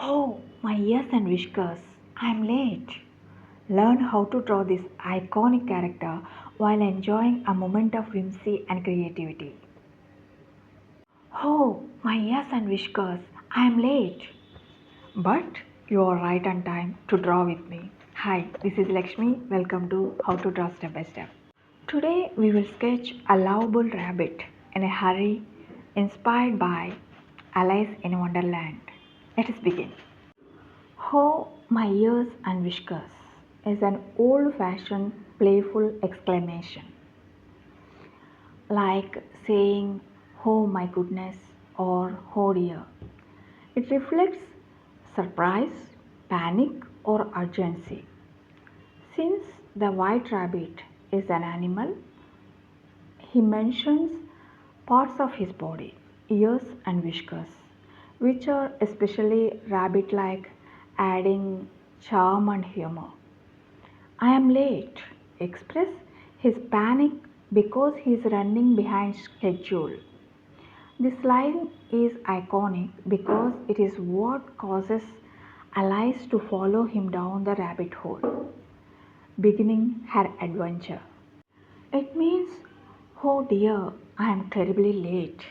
Oh, my ears and whiskers. I'm late. Learn how to draw this iconic character while enjoying a moment of whimsy and creativity. Oh, my ears and whiskers. I'm late. But you are right on time to draw with me. Hi, this is Lakshmi. Welcome to How to Draw Step by Step. Today we will sketch a lovable rabbit in a hurry inspired by Alice in Wonderland. Let us begin. "Oh, my ears and whiskers" is an old fashioned playful exclamation, like saying, "Oh my goodness" or "Oh dear." It reflects surprise, panic, or urgency. Since the white rabbit is an animal, he mentions parts of his body, ears and whiskers, which are especially rabbit like, adding charm and humor. "I am late" express his panic because he is running behind schedule. This line is iconic because it is what causes Alice to follow him down the rabbit hole, beginning her adventure. It means, "Oh dear, I am terribly late,"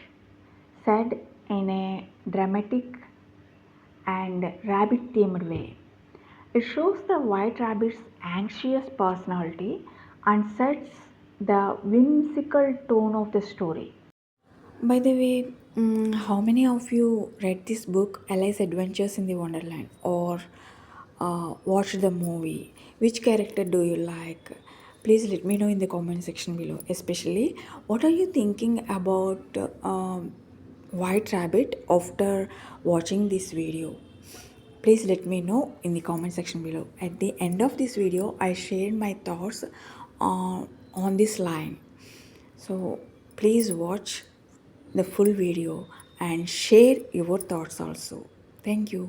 said in a dramatic and rabbit themed way. It shows the white rabbit's anxious personality and sets the whimsical tone of the story. By the way, how many of you read this book, Alice Adventures in the Wonderland, or watched the movie? Which character do you like? Please let me know in the comment section below. Especially, what are you thinking about White Rabbit after watching this video? Please let me know in the comment section below. At the end of this video, I shared my thoughts on this line. So please watch the full video and share your thoughts also. Thank you.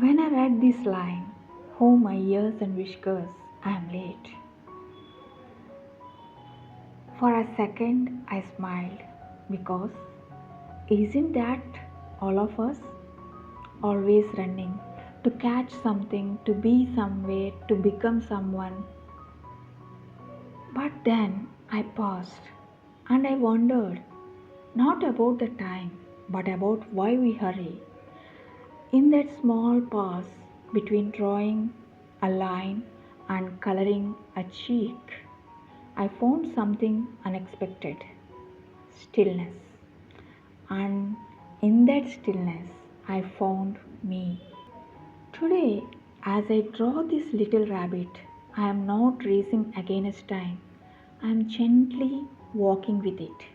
When I read this line, oh my ears and whiskers, I am late. For a second, I smiled because isn't that all of us? Always running to catch something, to be somewhere, to become someone. But then I paused and I wondered not about the time, but about why we hurry. In that small pause between drawing a line and coloring a cheek, I found something unexpected stillness. And in that stillness, I found me. Today, as I draw this little rabbit, I am not racing against time. I am gently walking with it.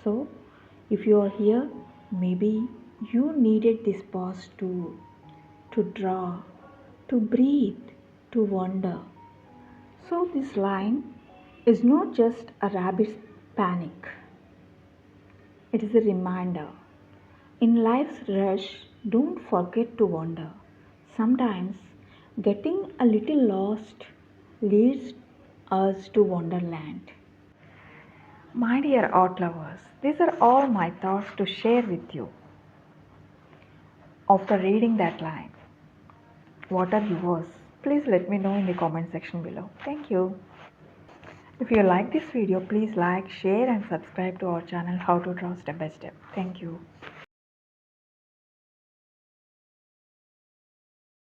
So, if you are here, maybe you needed this pause too, to draw, to breathe, to wonder. So, this line is not just a rabbit's panic, it is a reminder. In life's rush, don't forget to wonder. Sometimes getting a little lost leads us to Wonderland. My dear art lovers, these are all my thoughts to share with you after reading that line. What are yours? Please let me know in the comment section below. Thank you. If you like this video, please like, share and subscribe to our channel How to Draw Step by Step. Thank you.